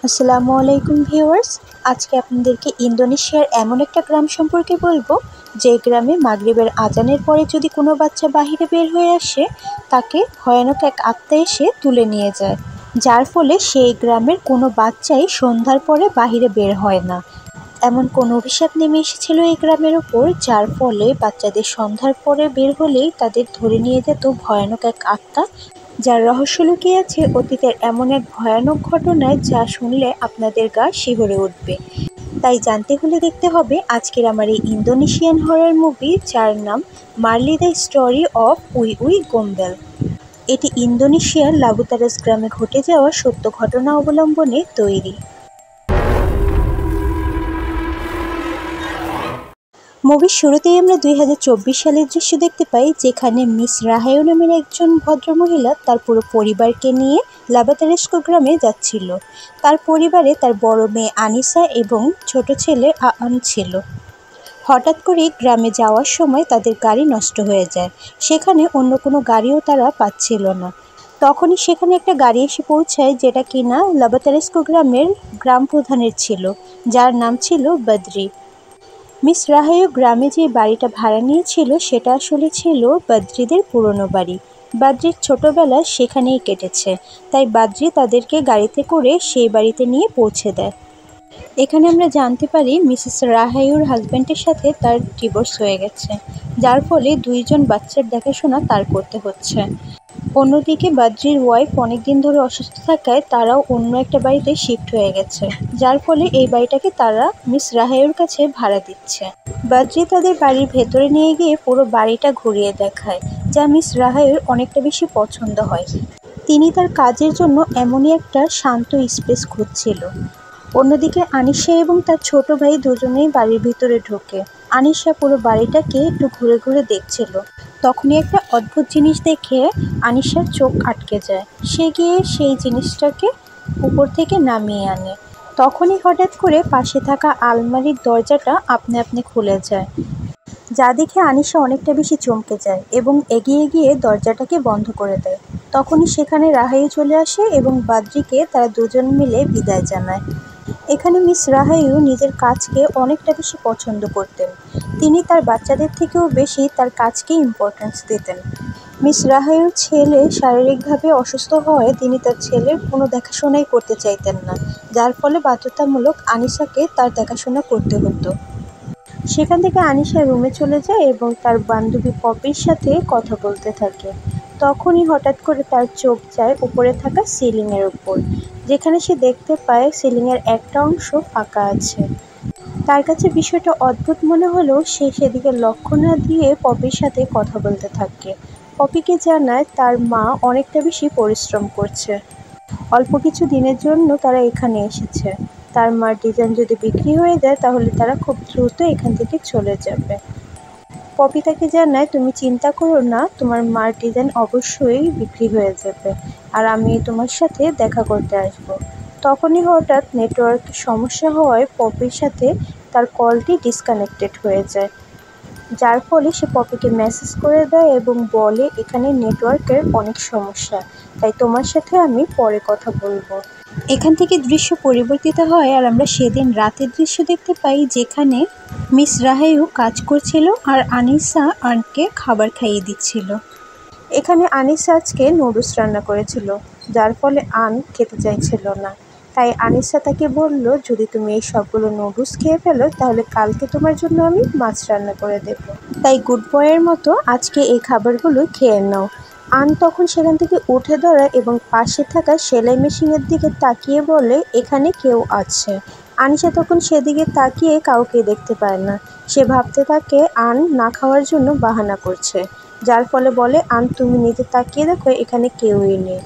আসসালামু আলাইকুম ভিউয়ার্স। আজকে আপনাদেরকে ইন্দোনেশিয়ার এমন একটা গ্রাম সম্পর্কে বলবো, যে গ্রামে মাগরিবের আজানের পরে যদি কোনো বাচ্চা বাহিরে বের হয়ে আসে, তাকে ভয়ানক এক আত্মা এসে তুলে নিয়ে যায়, যার ফলে সেই গ্রামের কোনো বাচ্চাই সন্ধ্যার পরে বাহিরে বের হয় না। এমন কোন অভিশাপ নেমে এসেছিল এই গ্রামের ওপর, যার ফলে বাচ্চাদের সন্ধ্যার পরে বের হলেই তাদের ধরে নিয়ে যেত ভয়ানক এক আত্মা, যার রহস্য লুকিয়ে আছে অতীতের এমন এক ভয়ানক ঘটনায়, যা শুনলে আপনাদের গা শিহরে উঠবে। তাই জানতে হলে দেখতে হবে আজকের আমার এই ইন্দোনেশিয়ান হরর মুভি, যার নাম মার্লি দ্য স্টোরি অফ উই উই গোম্বেল। এটি ইন্দোনেশিয়ার লাবুতারাস গ্রামে ঘটে যাওয়া সত্য ঘটনা অবলম্বনে তৈরি। মুভির শুরুতেই আমরা 2024 সালের দৃশ্য দেখতে পাই, যেখানে মিস রাহায়ু নামের একজন ভদ্রমহিলা তার পুরো পরিবারকে নিয়ে লাবাতারেস্কো গ্রামে যাচ্ছিল। তার পরিবারে তার বড় মেয়ে আনিসা এবং ছোট ছেলে আন ছিল। হঠাৎ করে গ্রামে যাওয়ার সময় তাদের গাড়ি নষ্ট হয়ে যায়। সেখানে অন্য কোনো গাড়িও তারা পাচ্ছিল না। তখনই সেখানে একটা গাড়ি এসে পৌঁছায়, যেটা কিনা লাবাতারেস্কো গ্রামের গ্রাম প্রধানের ছিল, যার নাম ছিল বদ্রি। মিস রাহায়ু গ্রামে যে বাড়িটা ভাড়া নিয়েছিল, সেটা আসলে ছিল বদ্রিদের পুরনো বাড়ি। বদ্রির ছোটবেলা সেখানেই কেটেছে, তাই বদ্রি তাদেরকে গাড়িতে করে সেই বাড়িতে নিয়ে পৌঁছে দেয়। এখানে আমরা জানতে পারি মিসেস রাহায়ুর হাজব্যান্ডের সাথে তার ডিভোর্স হয়ে গেছে, যার ফলে দুইজন বাচ্চার দেখাশোনা তার করতে হচ্ছে। অন্যদিকে বদ্রির ওয়াইফ অনেকদিন ধরে অসুস্থ থাকায় তারাও অন্য একটা বাড়িতে শিফট হয়ে গেছে, যার ফলে এই বাড়িটাকে তারা মিস রাহায়ুর কাছে ভাড়া দিচ্ছে। বদ্রি তাদের বাড়ির ভেতরে নিয়ে গিয়ে পুরো বাড়িটা ঘুরিয়ে দেখায়, যা মিস রাহায়ুর অনেকটা বেশি পছন্দ হয়। তিনি তার কাজের জন্য এমনই একটা শান্ত স্পেস খুঁজছিল। অন্যদিকে আনিশা এবং তার ছোট ভাই দুজনেই বাড়ির ভিতরে ঢোকে। আনিশা পুরো বাড়িটাকে একটু ঘুরে ঘুরে দেখছিল। তখনই একটা অদ্ভুত জিনিস দেখে আনিশার চোখ আটকে যায়। সে গিয়ে সেই জিনিসটাকে উপর থেকে নামিয়ে আনে। তখনই হঠাৎ করে পাশে থাকা আলমারির দরজাটা আপনা আপনি খুলে যায়, যা দেখে আনিশা অনেকটা বেশি চমকে যায় এবং এগিয়ে গিয়ে দরজাটাকে বন্ধ করে দেয়। তখনই সেখানে রাহায়ু চলে আসে এবং বদ্রিকে তারা দুজন মিলে বিদায় জানায়। এখানে মিস রাহায়ু নিজের কাজকে অনেকটা বেশি পছন্দ করতেন। তিনি তার বাচ্চাদের থেকেও বেশি তার কাজকে ইম্পর্টেন্স দিতেন। মিস রাহায়ুর ছেলে শারীরিকভাবে অসুস্থ হওয়ায় তিনি তার ছেলের কোনো দেখাশোনাই করতে চাইতেন না, যার ফলে বাধ্যতামূলক আনিশাকে তার দেখাশোনা করতে হতো। সেখান থেকে আনিশা রুমে চলে যায় এবং তার বান্ধবী পপির সাথে কথা বলতে থাকে। তখনই হঠাৎ করে তার চোখ যায় উপরে থাকা সিলিংয়ের উপর, যেখানে সে দেখতে পায় সিলিংয়ের একটা অংশ ফাঁকা আছে। তার কাছে বিষয়টা অদ্ভুত মনে হলেও সে সেদিকে লক্ষ্য না দিয়ে পপির সাথে কথা বলতে থাকে। পপিকে জানায় তার মা অনেকটা বেশি পরিশ্রম করছে। অল্প কিছু দিনের জন্য তারা এখানে এসেছে। তার মার ডিজাইন যদি বিক্রি হয়ে যায়, তাহলে তারা খুব দ্রুত এখান থেকে চলে যাবে। পপি তাকে জানায়, তুমি চিন্তা করো না, তোমার মার ডিজাইন অবশ্যই বিক্রি হয়ে যাবে, আর আমি তোমার সাথে দেখা করতে আসব। তখনই হঠাৎ নেটওয়ার্ক সমস্যা হওয়ায় পপির সাথে তার কলটি ডিসকানেক্টেড হয়ে যায়, যার ফলে সে পপিকে মেসেজ করে দেয় এবং বলে, এখানে নেটওয়ার্কের অনেক সমস্যা, তাই তোমার সাথে আমি পরে কথা বলবো। এখান থেকে দৃশ্য পরিবর্তিত হয় আর আমরা সেদিন রাতের দৃশ্য দেখতে পাই, যেখানে মিস রাহায়ু কাজ করছিল আর আনিসা আনকে খাবার খাইয়ে দিচ্ছিল। এখানে আনিসা আজকে নুডলস রান্না করেছিল, যার ফলে আন খেতে চাইছিল না। তাই আনিসা তাকে বলল, যদি তুমি এই সবগুলো নুডলস খেয়ে ফেলো, তাহলে কালকে তোমার জন্য আমি মাছ রান্না করে দেব। তাই গুড বয়ের মতো আজকে এই খাবারগুলো খেয়ে নাও। আন তখন সেখান থেকে উঠে দাঁড়ায় এবং পাশে থাকা সেলাই মেশিনের দিকে তাকিয়ে বলে, এখানে কেউ আছে। আনিশা তখন সেদিকে তাকিয়ে কাউকে দেখতে পায় না। সে ভাবতে থাকে আন না খাওয়ার জন্য বাহানা করছে, যার ফলে বলে, আন তুমি নিজে তাকিয়ে দেখো, এখানে কেউই নেই।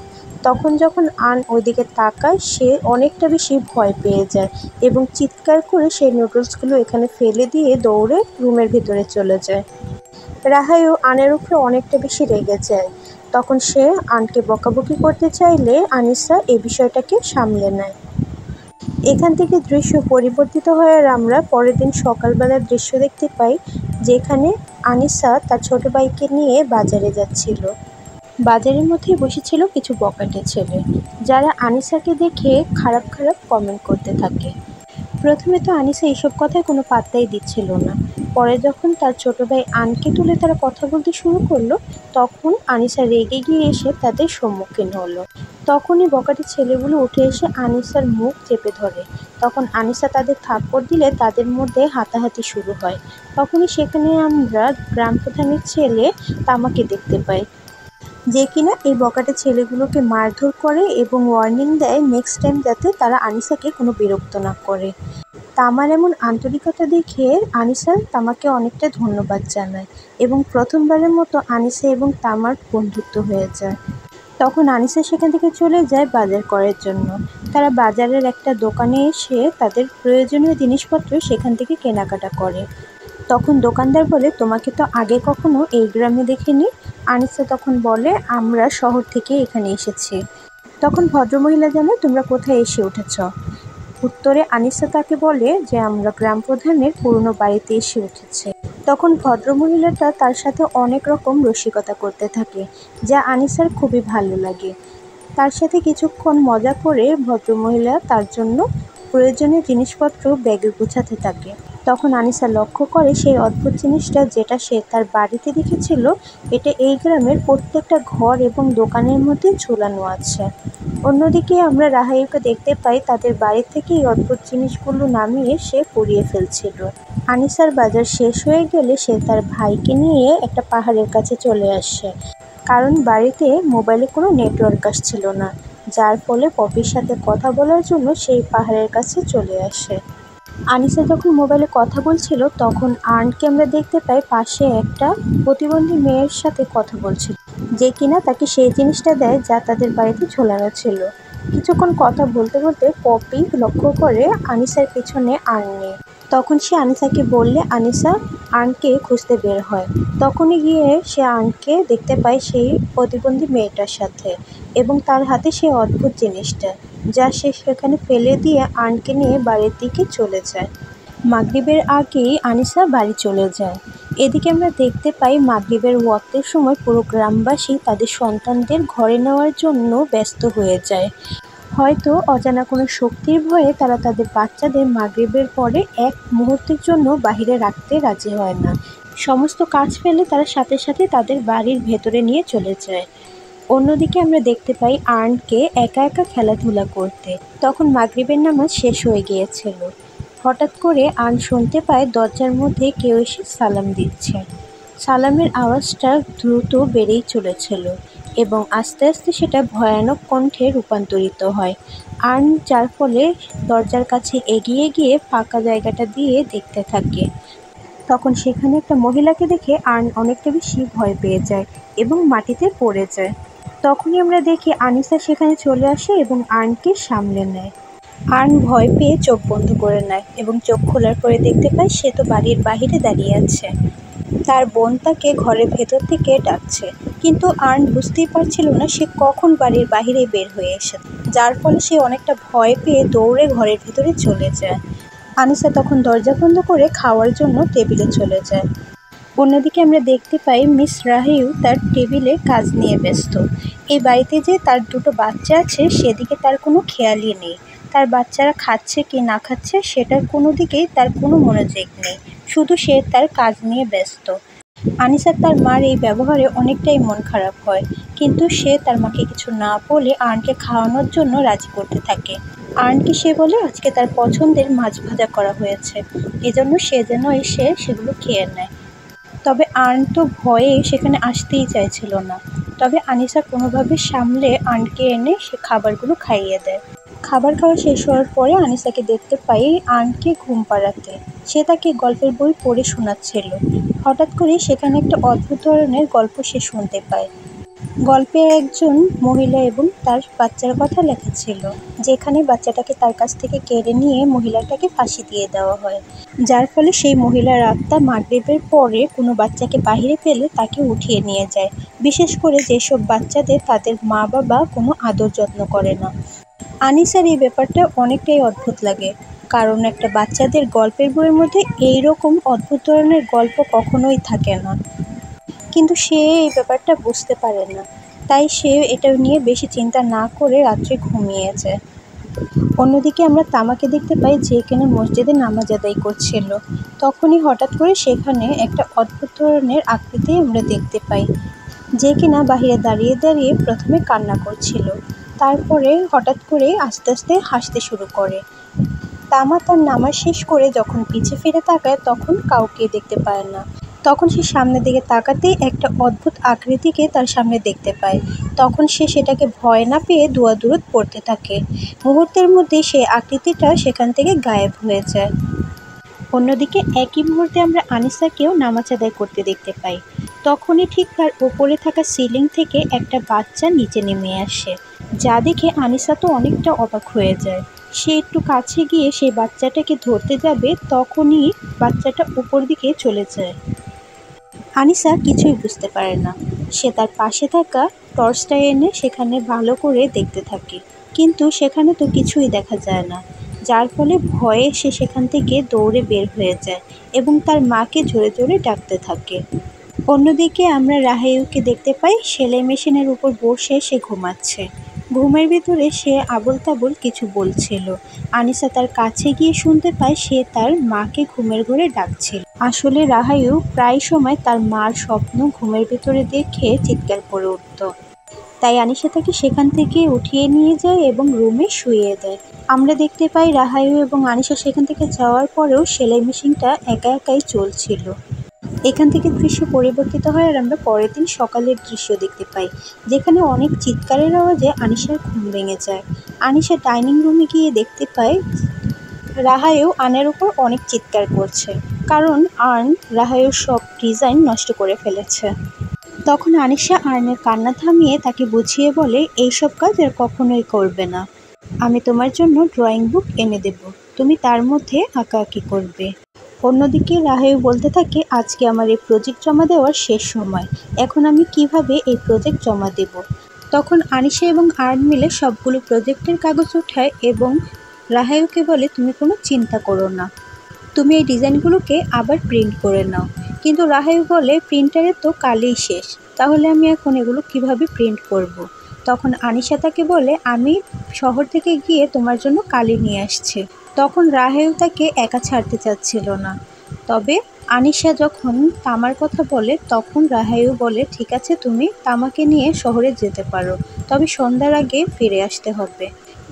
তখন যখন আন ওইদিকে তাকায়, সে অনেকটা বেশি ভয় পেয়ে যায় এবং চিৎকার করে সেই নুডলসগুলো এখানে ফেলে দিয়ে দৌড়ে রুমের ভিতরে চলে যায়। রাহায়ু আনের উপরে অনেকটা বেশি রেগে যায়। তখন সে আনকে বকাবকি করতে চাইলে আনিসা এই বিষয়টাকে সামলে নেয়। এখান থেকে দৃশ্য পরিবর্তিত হয় আর আমরা পরের দিন সকালবেলার দৃশ্য দেখতে পাই, যেখানে আনিসা তার ছোট ভাইকে নিয়ে বাজারে যাচ্ছিল। বাজারের মধ্যেই বসেছিল কিছু বখাটে ছেলে, যারা আনিসাকে দেখে খারাপ খারাপ কমেন্ট করতে থাকে। প্রথমে তো আনিসা এসব কথায় কোনো পাত্তাই দিচ্ছিল না। পরে যখন তার ছোট ভাই আনকে তুলে তারা কথা বলতে শুরু করলো, তখন আনিসা রেগে গিয়ে এসে তাদের সম্মুখীন হলো। তখনই বখাটে ছেলেগুলো উঠে এসে আনিসার মুখ চেপে ধরে। তখন আনিসা তাদের থাপ্পড় দিলে তাদের মধ্যে হাতাহাতি শুরু হয়। তখনই সেখানে আমরা গ্রাম প্রধানের ছেলে তামাকে দেখতে পাই, যে কিনা এই বখাটে ছেলেগুলোকে মারধর করে এবং ওয়ার্নিং দেয় নেক্সট টাইম যাতে তারা আনিসাকে কোনো বিরক্ত না করে। তামার এমন আন্তরিকতা দেখে আনিসা তামাকে অনেকটা ধন্যবাদ জানায় এবং প্রথমবারের মতো আনিসা এবং তামার বন্ধুত্ব হয়ে যায়। তখন আনিসা সেখান থেকে চলে যায় বাজার করার জন্য। তারা বাজারের একটা দোকানে এসে তাদের প্রয়োজনীয় জিনিসপত্র সেখান থেকে কেনাকাটা করে। তখন দোকানদার বলে, তোমাকে তো আগে কখনো এই গ্রামে দেখিনি। আনিসা তখন বলে, আমরা শহর থেকে এখানে এসেছি। তখন ভদ্রমহিলা জানে, তোমরা কোথায় এসে উঠেছ? উত্তরে আনিসা তাকে বলে যে আমরা গ্রাম প্রধানের পুরনো বাড়িতে এসে উঠেছি। তখন ভদ্রমহিলাটা তার সাথে অনেক রকম রসিকতা করতে থাকে, যা আনিসার খুবই ভালো লাগে। তার সাথে কিছুক্ষণ মজা করে ভদ্রমহিলা তার জন্য প্রয়োজনীয় জিনিসপত্র ব্যাগে গুছাতে থাকে। তখন আনিসা লক্ষ্য করে সেই অদ্ভুত জিনিসটা, যেটা সে তার বাড়িতে দেখেছিল, এটা এই গ্রামের প্রত্যেকটা ঘর এবং দোকানের মধ্যে ঝোলানো আছে। অন্যদিকে আমরা রাহাইকে দেখতে পাই তাদের বাড়ি থেকে এই অদ্ভুত জিনিসগুলো নামিয়ে সে পুড়িয়ে ফেলছিল। আনিসার বাজার শেষ হয়ে গেলে সে তার ভাইকে নিয়ে একটা পাহাড়ের কাছে চলে আসে, কারণ বাড়িতে মোবাইলে কোনো নেটওয়ার্ক আসছিল না, যার ফলে পপির সাথে কথা বলার জন্য সেই পাহাড়ের কাছে চলে আসে। আনিসা যখন মোবাইলে কথা বলছিল, তখন আর্নকে আমরা দেখতে পাই পাশে একটা প্রতিবন্ধী মেয়ের সাথে কথা বলছিল, যে কিনা তাকে সেই জিনিসটা দেয় যা তাদের বাড়িতে ঝোলানো ছিল। কিছুক্ষণ কথা বলতে বলতে পপি লক্ষ্য করে আনিসার পেছনে আর্ন নেই। তখন সে আনিসাকে বললে আনিসা আর্নকে খুঁজতে বের হয়। তখনই গিয়ে সে আর্নকে দেখতে পায় সেই প্রতিবন্ধী মেয়েটার সাথে এবং তার হাতে সেই অদ্ভুত জিনিসটা, যা সে সেখানে ফেলে দিয়ে আর্নকে নিয়ে বাড়ির দিকে চলে যায়। মাগরিবের আগেই আনিসা বাড়ি চলে যায়। এদিকে আমরা দেখতে পাই মাগরিবের ওয়াক্তের সময় পুরো গ্রামবাসী তাদের সন্তানদের ঘরে নেওয়ার জন্য ব্যস্ত হয়ে যায়। হয়তো অজানা কোনো শক্তির ভয়ে তারা তাদের বাচ্চাদের মাগরিবের পরে এক মুহূর্তের জন্য বাহিরে রাখতে রাজি হয় না। সমস্ত কাজ ফেলে তারা সাথে সাথে তাদের বাড়ির ভেতরে নিয়ে চলে যায়। অন্যদিকে আমরা দেখতে পাই আর্নকে একা একা খেলাধুলা করতে। তখন মাগরিবের নামাজ শেষ হয়ে গিয়েছিল। হঠাৎ করে আর্ন শুনতে পায় দরজার মধ্যে কেউ এসে সালাম দিচ্ছে। সালামের আওয়াজটা দ্রুত বেড়েই চলেছিল এবং আস্তে আস্তে সেটা ভয়ানক কণ্ঠে রূপান্তরিত হয়। আর্ন যার ফলে দরজার কাছে এগিয়ে গিয়ে ফাঁকা জায়গাটা দিয়ে দেখতে থাকে। তখন সেখানে একটা মহিলাকে দেখে আর্ন অনেকটা বেশি ভয় পেয়ে যায় এবং মাটিতে পড়ে যায়। তখনই আমরা দেখি আনিসা সেখানে চলে আসে এবং আর্নকে সামলে নেয়। আর্ন ভয় পেয়ে চোখ বন্ধ করে নেয় এবং চোখ খোলার পরে দেখতে পায় সে তো বাড়ির বাহিরে দাঁড়িয়ে আছে। তার বোন তাকে ঘরের ভেতর থেকে ডাকছে, কিন্তু আর্ন বুঝতেই পারছিল না সে কখন বাড়ির বাহিরে বের হয়ে এসেছে, যার ফলে সে অনেকটা ভয় পেয়ে দৌড়ে ঘরের ভেতরে চলে যায়। আনিসা তখন দরজা বন্ধ করে খাওয়ার জন্য টেবিলে চলে যায়। অন্যদিকে আমরা দেখতে পাই মিস রাহিউ তার টেবিলে কাজ নিয়ে ব্যস্ত। এই বাড়িতে যে তার দুটো বাচ্চা আছে সেদিকে তার কোনো খেয়ালই নেই। তার বাচ্চারা খাচ্ছে কি না খাচ্ছে সেটার কোনো দিকেই তার কোনো মনোযোগ নেই, শুধু সে তার কাজ নিয়ে ব্যস্ত। আনিসার তার মার এই ব্যবহারে অনেকটাই মন খারাপ হয়, কিন্তু সে তার মাকে কিছু না বলে আর্নকে খাওয়ানোর জন্য রাজি করতে থাকে। আর্নকে সে বলে আজকে তার পছন্দের মাছ ভাজা করা হয়েছে, এজন্য সে যেন এসে সেগুলো খেয়ে নেয়। তবে আর্ন তো ভয়ে সেখানে আসতেই চাইছিল না। তবে আনিসা কোনোভাবে সামলে আর্নকে এনে সে খাবারগুলো খাইয়ে দেয়। খাবার খাওয়া শেষ হওয়ার পরে আনিসাকে দেখতে পাই আর্নকে ঘুম পাড়াতে। সে তাকে গল্পের বই পড়ে শোনাচ্ছিল। হঠাৎ করে সেখানে একটা অদ্ভুত ধরনের গল্প সে শুনতে পায়। গল্পে একজন মহিলা এবং তার বাচ্চার কথা লেখা ছিল, যেখানে বাচ্চাটাকে তার কাছ থেকে কেড়ে নিয়ে মহিলাটাকে ফাঁসি দিয়ে দেওয়া হয়, যার ফলে সেই মহিলার আত্মা মাগরিবের পরে কোনো বাচ্চাকে বাহিরে পেলে তাকে উঠিয়ে নিয়ে যায়, বিশেষ করে যেসব বাচ্চাদের তাদের মা বাবা কোনো আদর যত্ন করে না। আনিসার এই ব্যাপারটা অনেকটাই অদ্ভুত লাগে, কারণ একটা বাচ্চাদের গল্পের বইয়ের মধ্যে এইরকম অদ্ভুত ধরনের গল্প কখনোই থাকে না। কিন্তু সে এই ব্যাপারটা বুঝতে পারে না, তাই সে এটা নিয়ে বেশি চিন্তা না করে রাত্রে ঘুমিয়ে যায়। অন্যদিকে আমরা তামাকে দেখতে পাই যে কিনা মসজিদে নামাজ আদায় করছিল। তখনই হঠাৎ করে সেখানে একটা অদ্ভুত ধরনের আকৃতি আমরা দেখতে পাই, যে কিনা বাহিরে দাঁড়িয়ে দাঁড়িয়ে প্রথমে কান্না করছিল, তারপরে হঠাৎ করে আস্তে আস্তে হাসতে শুরু করে। তামা তার নামাজ শেষ করে যখন পিছে ফিরে তাকায় তখন কাউকে দেখতে পায় না। তখন সে সামনের দিকে তাকাতেই একটা অদ্ভুত আকৃতিকে তার সামনে দেখতে পায়। তখন সে সেটাকে ভয় না পেয়ে দৌড়াদৌড় পড়তে থাকে। মুহূর্তের মধ্যেই সেই আকৃতিটা সেখান থেকে গায়েব হয়ে যায়। অন্যদিকে একই মুহূর্তে আমরা আনিসাকেও নামাজ আদায় করতে দেখতে পাই। তখনই ঠিক তার ওপরে থাকা সিলিং থেকে একটা বাচ্চা নিচে নেমে আসে, যা দেখে আনিসা তো অনেকটা অবাক হয়ে যায়। সে একটু কাছে গিয়ে সেই বাচ্চাটাকে ধরতে যাবে, তখনই বাচ্চাটা উপর দিকে চলে যায়। আনিসা কিছুই বুঝতে পারে না। সে তার পাশে থাকা টর্চটা এনে সেখানে ভালো করে দেখতে থাকে, কিন্তু সেখানে তো কিছুই দেখা যায় না, যার ফলে ভয়ে সে সেখান থেকে দৌড়ে বের হয়ে যায় এবং তার মাকে জোরে জোরে ডাকতে থাকে। অন্যদিকে আমরা রাহেউকে দেখতে পাই সেলাই মেশিনের উপর বসে সে ঘুমাচ্ছে। ঘুমের ভিতরে সে আবোল তাবোল কিছু বলছিল। আনিসা তার কাছে গিয়ে শুনতে পায় সে তার মাকে ঘুমের ঘরে ডাকছিল। আসলে রাহায়ু প্রায় সময় তার মার স্বপ্ন ঘুমের ভিতরে দেখে চিৎকার করে উঠত। তাই আনিসা তাকে সেখান থেকে উঠিয়ে নিয়ে যায় এবং রুমে শুইয়ে দেয়। আমরা দেখতে পাই রাহায়ু এবং আনিসা সেখান থেকে যাওয়ার পরেও সেলাই মেশিনটা একা একাই চলছিল। এখান থেকে দৃশ্য পরিবর্তিত হয় আর আমরা পরের দিন সকালের দৃশ্য দেখতে পাই, যেখানে অনেক চিৎকারের আওয়াজে আনিসার ঘুম ভেঙে যায়। আনিসা ডাইনিং রুমে গিয়ে দেখতে পায় রাহায়ু আর্নের উপর অনেক চিৎকার করছে, কারণ আর্ন রাহায়ুর সব ডিজাইন নষ্ট করে ফেলেছে। তখন আনিসা আর্নের কান্না থামিয়ে তাকে বুঝিয়ে বলে, এইসব কাজ আর কখনোই করবে না। আমি তোমার জন্য ড্রয়িং বুক এনে দেব, তুমি তার মধ্যে আঁকাআঁকি করবে। অন্যদিকে রাহায়ু বলতে থাকে, আজকে আমার এই প্রজেক্ট জমা দেওয়ার শেষ সময়, এখন আমি কিভাবে এই প্রজেক্ট জমা দেব। তখন আনিসা এবং আর্ন মিলে সবগুলো প্রজেক্টের কাগজ উঠায় এবং রাহায়ুকে বলে, তুমি কোনো চিন্তা করো না, তুমি এই ডিজাইনগুলোকে আবার প্রিন্ট করে নাও। কিন্তু রাহায়ু বলে, প্রিন্টারে তো কালই শেষ, তাহলে আমি এখন এগুলো কিভাবে প্রিন্ট করব। তখন আনিসা তাকে বলে, আমি শহর থেকে গিয়ে তোমার জন্য কালি নিয়ে আসছি। তখন রাহায়ু তাকে একা ছাড়তে চাচ্ছিল না, তবে আনিসা যখন তামার কথা বলে তখন রাহায়ু বলে, ঠিক আছে, তুমি তামাকে নিয়ে শহরে যেতে পারো, তবে সন্ধ্যার আগে ফিরে আসতে হবে।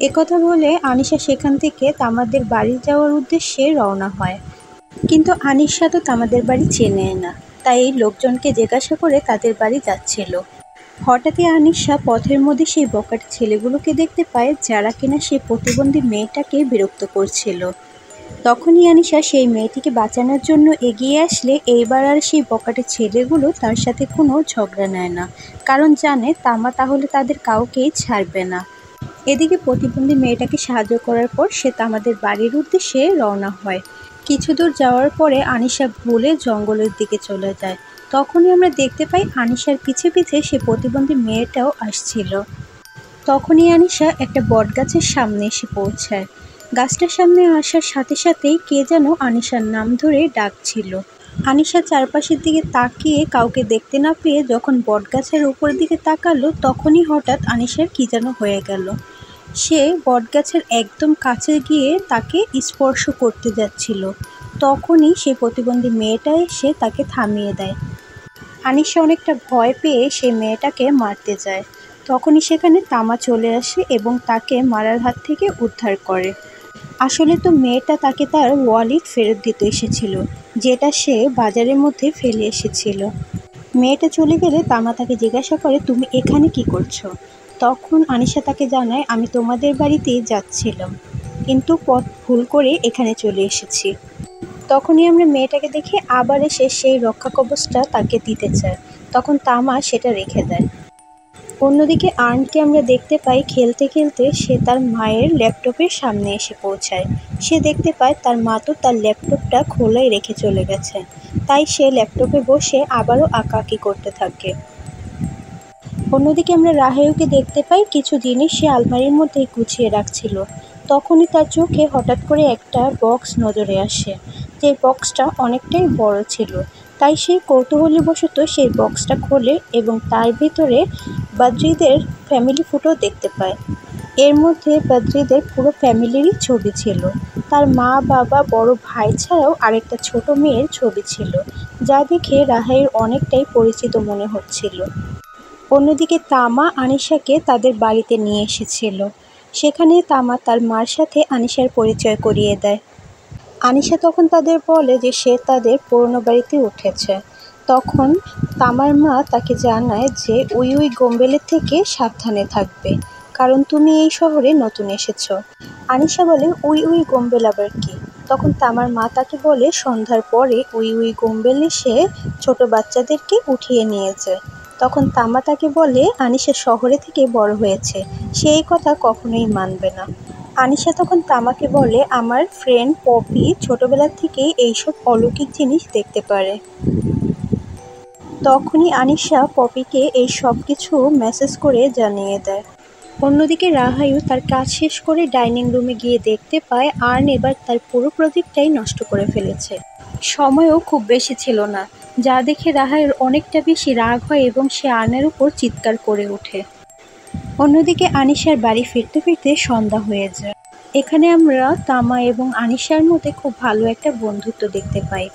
একথা বলে আনিসা সেখান থেকে তামাদের বাড়ি যাওয়ার উদ্দেশ্যে রওনা হয়। কিন্তু আনিসা তো তামাদের বাড়ি চেনে না, তাই লোকজনকে জিজ্ঞাসা করে তাদের বাড়ি যাচ্ছিল। হঠাৎই আনিসা পথের মধ্যে সেই বকাটে ছেলেগুলোকে দেখতে পায়, যারা কিনা সেই প্রতিবন্ধী মেয়েটাকে বিরক্ত করছিল। তখনই আনিসা সেই মেয়েটিকে বাঁচানোর জন্য এগিয়ে আসলে এইবার আর সেই বকাটে ছেলেগুলো তার সাথে কোনো ঝগড়া নেয় না, কারণ জানে তামা তাহলে তাদের কাউকেই ছাড়বে না। এদিকে প্রতিবন্ধী মেয়েটাকে সাহায্য করার পর সে তামাদের বাড়ির উদ্দেশ্যে রওনা হয়। কিছু দূর যাওয়ার পরে আনিসা ভুলে জঙ্গলের দিকে চলে যায়। তখনই আমরা দেখতে পাই আনিসার পিছে পিছে সে প্রতিবন্ধী মেয়েটাও আসছিল। তখনই আনিসা একটা বটগাছের সামনে এসে পৌঁছায়। গাছটার সামনে আসার সাথে সাথেই কে যেন আনিসার নাম ধরে ডাকছিল। আনিসা চারপাশের দিকে তাকিয়ে কাউকে দেখতে না পেয়ে যখন বটগাছের উপর দিকে তাকালো, তখনই হঠাৎ আনিসার কী যেন হয়ে গেল। সে বটগাছের একদম কাছে গিয়ে তাকে স্পর্শ করতে যাচ্ছিল। তখনই সে প্রতিবন্ধী মেয়েটা এসে তাকে থামিয়ে দেয়। আনিসা অনেকটা ভয় পেয়ে সেই মেয়েটাকে মারতে যায়। তখনই সেখানে তামা চলে আসে এবং তাকে মারার হাত থেকে উদ্ধার করে। আসলে তো মেয়েটা তাকে তার ওয়ালেট ফেরত দিতে এসেছিল, যেটা সে বাজারের মধ্যে ফেলে এসেছিল। মেয়েটা চলে গেলে তামা তাকে জিজ্ঞাসা করে, তুমি এখানে কি করছো? তখন আনিসা তাকে জানায়, আমি তোমাদের বাড়িতেই যাচ্ছিলাম, কিন্তু পথ ভুল করে এখানে চলে এসেছি। তখনই আমরা মেয়েটাকে দেখে আবার এসে সেই রক্ষা কবচটা তাকে দিতে চায়, তখন তামা সেটা রেখে দেয়। অন্যদিকে আর্নকে আমরা দেখতে পাই খেলতে খেলতে সে তার মায়ের ল্যাপটপের সামনে এসে পৌঁছায়। সে দেখতে পায় তার মা তো তার ল্যাপটপটা খোলাই রেখে চলে গেছে, তাই সে ল্যাপটপে বসে আবারও আঁকাআঁকি করতে থাকে। অন্যদিকে আমরা রাহায়ুকে দেখতে পাই কিছু জিনিস সে আলমারির মধ্যে গুছিয়ে রাখছিল। তখনই তার চোখে হঠাৎ করে একটা বক্স নজরে আসে, যে বক্সটা অনেকটাই বড় ছিল। তাই সে কৌতূহলবশত সেই বক্সটা খোলে এবং তার ভিতরে বাদ্রিদের ফ্যামিলি ফটো দেখতে পায়। এর মধ্যে বাদ্রিদের পুরো ফ্যামিলিরই ছবি ছিল। তার মা, বাবা, বড় ভাই ছাড়াও আরেকটা ছোট মেয়ের ছবি ছিল, যা দেখে রাহাইয়ের অনেকটাই পরিচিত মনে হচ্ছিল। অন্যদিকে তামা আনিশাকে তাদের বাড়িতে নিয়ে এসেছিল। সেখানে তামা তার মার সাথে আনিশার পরিচয় করিয়ে দেয়। আনিশা তখন তাদের বলে যে সে তাদের পুরনো বাড়িতে উঠেছে। তখন তামার মা তাকে জানায় যে উই উই গম্বেলের থেকে সাবধানে থাকবে, কারণ তুমি এই শহরে নতুন এসেছো। আনিশা বলে উই উই গম্বেল আবার কি? তখন তামার মা তাকে বলে সন্ধ্যার পরে উই উই গম্বেল এসে ছোট বাচ্চাদেরকে উঠিয়ে নিয়ে যায়। তখন তামা তাকে বলে আনিশা শহরে থেকে বড় হয়েছে, সে এই কথা কখনোই মানবে না। আনিশা তখন তামাকে বলে আমার ফ্রেন্ড পপি ছোটবেলা থেকেই এইসব অলৌকিক জিনিস দেখতে পারে। তখনই আনিশা পপিকে এই সব কিছু মেসেজ করে জানিয়ে দেয়। অন্যদিকে রাহাইও তার কাজ শেষ করে ডাইনিং রুমে গিয়ে দেখতে পায় আর্ন এবার তার পুরো প্রজেক্টটাই নষ্ট করে ফেলেছে। সময়ও খুব বেশি ছিল না, যা দেখে রাহাইয়ের অনেকটা বেশি রাগ হয় এবং সে আর্নের উপর চিৎকার করে ওঠে। অন্যদিকে আনিশার বাড়ি ফিরতে ফিরতে সন্ধ্যা হয়ে যায়। এখানে আমরা তামা এবং আনিশার মধ্যে খুব ভালো একটা বন্ধুত্ব দেখতে পাই।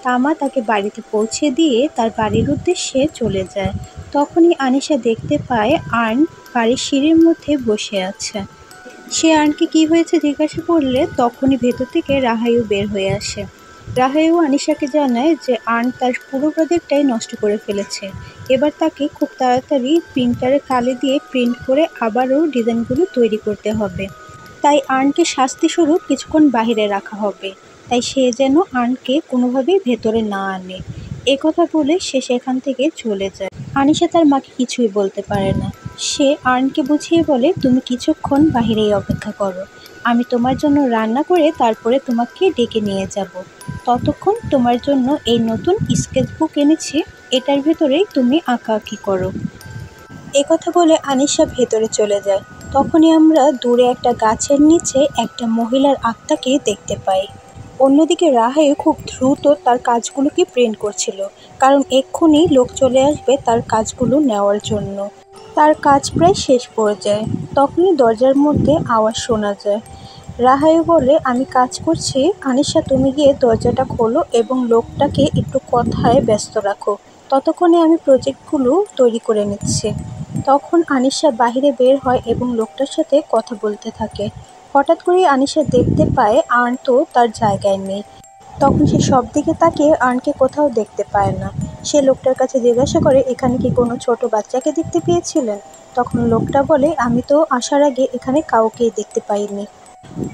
তামা তাকে বাড়িতে পৌঁছে দিয়ে তার বাড়ির উদ্দেশ্যে চলে যায়। তখনই আনিশা দেখতে পায় আর্ন বাড়ির সিঁড়ির মধ্যে বসে আছে। সে আর্নকে কি হয়েছে জিজ্ঞাসা করলে তখনই ভেতর থেকে রাহাইও বের হয়ে আসে। রাহাইও আনিশাকে জানায় যে আর্ন তার পুরো প্রজেক্টটাই নষ্ট করে ফেলেছে। এবার তাকে খুব তাড়াতাড়ি প্রিন্টারে কালি দিয়ে প্রিন্ট করে আবারও ডিজাইনগুলো তৈরি করতে হবে। তাই আর্নকে শাস্তিস্বরূপ কিছুক্ষণ বাহিরে রাখা হবে, তাই সে যেন আর্নকে কোনোভাবেই ভেতরে না আনে। একথা বলে সে সেখান থেকে চলে যায়। আনিশা তার মাকে কিছুই বলতে পারে না। সে আর্নকে বুঝিয়ে বলে তুমি কিছুক্ষণ বাহিরেই অপেক্ষা করো, আমি তোমার জন্য রান্না করে তারপরে তোমাকে ডেকে নিয়ে যাব। ততক্ষণ তোমার জন্য এই নতুন স্কেচবুক এনেছি, এটার ভেতরেই তুমি আঁকাআঁকি করো। একথা বলে আনিশা ভেতরে চলে যায়। তখনই আমরা দূরে একটা গাছের নিচে একটা মহিলার আত্মাকে দেখতে পাই। অন্যদিকে রাহাই খুব দ্রুত তার কাজগুলোকে প্রিন্ট করছিল, কারণ এক্ষুনি লোক চলে আসবে তার কাজগুলো নেওয়ার জন্য। তার কাজ প্রায় শেষ পর্যায়ে। তখনই দরজার মধ্যে আওয়াজ শোনা যায়। রাহাই বলে আমি কাজ করছি, আনিশা তুমি গিয়ে দরজাটা খোলো এবং লোকটাকে একটু কথায় ব্যস্ত রাখো, ততক্ষণে আমি প্রজেক্টগুলো তৈরি করে নিচ্ছি। তখন আনিশা বাহিরে বের হয় এবং লোকটার সাথে কথা বলতে থাকে। হঠাৎ করেই আনিশা দেখতে পায় আর্ন তো তার জায়গায় নেই। তখন সে সব দিকে তাকিয়ে আর্নকে কোথাও দেখতে পায় না। সে লোকটার কাছে জিজ্ঞাসা করে এখানে কি কোনো ছোট বাচ্চাকে দেখতে পেয়েছিলেন? তখন লোকটা বলে আমি তো আসার আগে এখানে কাউকেই দেখতে পাইনি।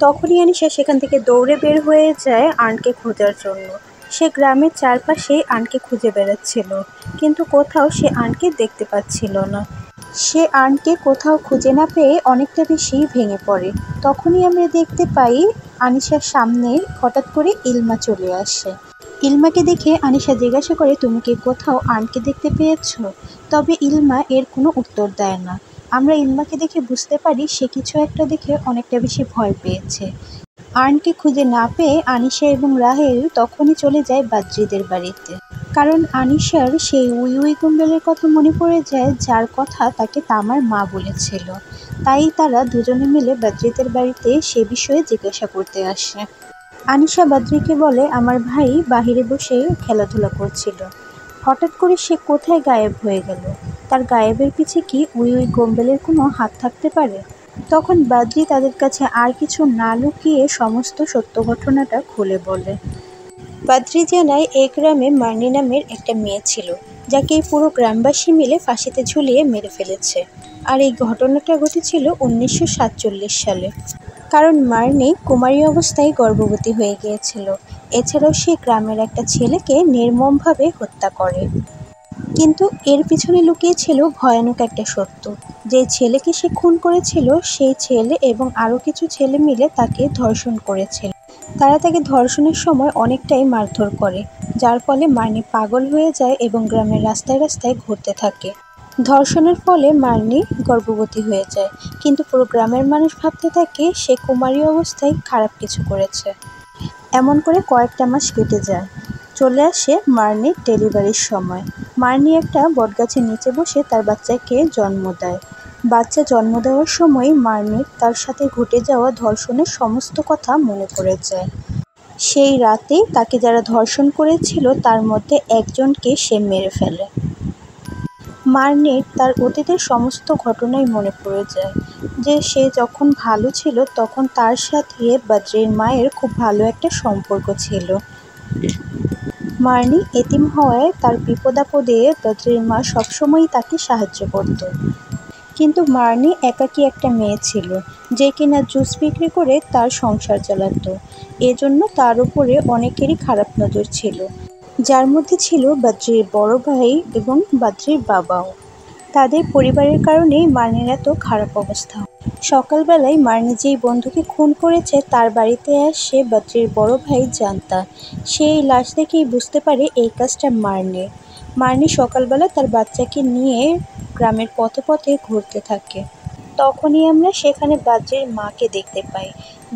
তখনই আনিশা সেখান থেকে দৌড়ে বের হয়ে যায় আর্নকে খোঁজার জন্য। সে গ্রামের চারপাশে আর্নকে খুঁজে বেড়াচ্ছিল, কিন্তু কোথাও সে আর্নকে দেখতে পাচ্ছিল না। সে আর্নকে কোথাও খুঁজে না পেয়ে অনেকটা বেশি ভেঙে পড়ে। তখনই আমরা দেখতে পাই আনিশার সামনে হঠাৎ করে ইলমা চলে আসে। ইলমাকে দেখে আনিশা জিজ্ঞাসা করে তুমি কি কোথাও আর্নকে দেখতে পেয়েছো? তবে ইলমা এর কোনো উত্তর দেয় না। আমরা ইলমাকে দেখে বুঝতে পারি সে কিছু একটা দেখে অনেকটা বেশি ভয় পেয়েছে। আর্নকে খুঁজে না পেয়ে আনিশা এবং রাহেল তখনই চলে যায় বাদ্রিদের বাড়িতে, কারণ আনিশার সেই উই উই গম্বেলের কথা মনে পড়ে যায় যার কথা তাকে তামার মা বলেছিল। তাই তারা দুজনে মিলে বাদ্রিদের বাড়িতে সে বিষয়ে জিজ্ঞাসা করতে আসে। আনিশা বাদ্রিকে বলে আমার ভাই বাহিরে বসে খেলাধুলা করছিল, হঠাৎ করে সে কোথায় গায়েব হয়ে গেল? তার গায়েবের পিছে কি উই উই গম্বেলের কোনো হাত থাকতে পারে? তখন বাদ্রি তাদের কাছে আর কিছু না লুকিয়ে সমস্ত সত্য ঘটনাটা খুলে বলে। বাদ্রি জানায় এই গ্রামে মার্নি নামের একটা মেয়ে ছিল, যাকে পুরো গ্রামবাসী মিলে ফাঁসিতে ঝুলিয়ে মেরে ফেলেছে। আর এই ঘটনাটা ঘটেছিল 1947 সালে, কারণ মার্নি কুমারী অবস্থায় গর্ভবতী হয়ে গিয়েছিল। এছাড়াও সে গ্রামের একটা ছেলেকে নির্মমভাবে হত্যা করে। কিন্তু এর পিছনে লুকিয়ে ছিল ভয়ানক একটা সত্য। যে ছেলেকে সে খুন করেছিল সেই ছেলে এবং আরও কিছু ছেলে মিলে তাকে ধর্ষণ করেছিল। তারা তাকে ধর্ষণের সময় অনেকটাই মারধর করে, যার ফলে মার্নি পাগল হয়ে যায় এবং গ্রামের রাস্তায় রাস্তায় ঘুরতে থাকে। ধর্ষণের ফলে মার্নি গর্ভবতী হয়ে যায়, কিন্তু পুরো গ্রামের মানুষ ভাবতে থাকে সে কুমারী অবস্থায় খারাপ কিছু করেছে। এমন করে কয়েকটা মাস কেটে যায়। চলে আসে মার্নির ডেলিভারির সময়। মার্নি একটা বটগাছের নিচে বসে তার বাচ্চাকে জন্ম দেয়। বাচ্চা জন্ম দেওয়ার সময় মার্নির তার সাথে ঘটে যাওয়া ধর্ষণের সমস্ত কথা মনে পড়ে যায়। সেই রাতে তাকে যারা ধর্ষণ করেছিল তার মধ্যে একজনকে সে মেরে ফেলে। মার্নির তার অতীতের সমস্ত ঘটনাই মনে পড়ে যায়, যে সে যখন ভালো ছিল তখন তার সাথে বদ্রির মায়ের খুব ভালো একটা সম্পর্ক ছিল। মার্নি এতিম হওয়ায় তার বিপদাপদে বদ্রির মা সবসময়ই তাকে সাহায্য করত। কিন্তু মার্নি একাকী একটা মেয়ে ছিল, যে কিনা জুস বিক্রি করে তার সংসার চালাতো। এজন্য তার উপরে অনেকেরই খারাপ নজর ছিল, যার মধ্যে ছিল বদ্রির বড় ভাই এবং বদ্রির বাবাও। তাদের পরিবারের কারণেই মার্নির এত খারাপ অবস্থা। সকালবেলায় মার্নি যেই বন্ধুকে খুন করেছে তার বাড়িতে আসে বদ্রির বড় ভাই জানতা। সেই লাশ দেখেই বুঝতে পারে এই কাজটা মার্নির। মার্নি সকালবেলা তার বাচ্চাকে নিয়ে গ্রামের পথে পথে ঘুরতে থাকে। তখনই আমরা সেখানে বদ্রির মাকে দেখতে পাই,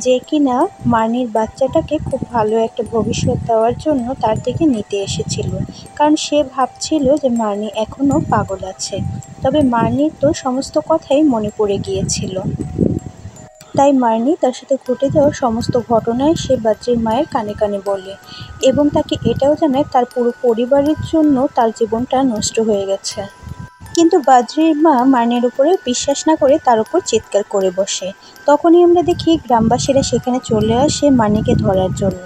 যে কিনা মার্নির বাচ্চাটাকে খুব ভালো একটা ভবিষ্যৎ দেওয়ার জন্য তার থেকে নিতে এসেছিল। কারণ সে ভাবছিল যে মার্নি এখনও পাগল আছে, তবে মার্নির তো সমস্ত কথাই মনে পড়ে গিয়েছিল। তাই মার্নি তার সাথে ঘটে যাওয়া সমস্ত ঘটনায় সে বদ্রির মায়ের কানে কানে বলে এবং তাকে এটাও জানায় তার পুরো পরিবারের জন্য তার জীবনটা নষ্ট হয়ে গেছে। কিন্তু বদ্রির মা মার্নির উপরে বিশ্বাস না করে তার উপর চিৎকার করে বসে। তখনই আমরা দেখি গ্রামবাসীরা সেখানে চলে আসে মার্নিকে ধরার জন্য,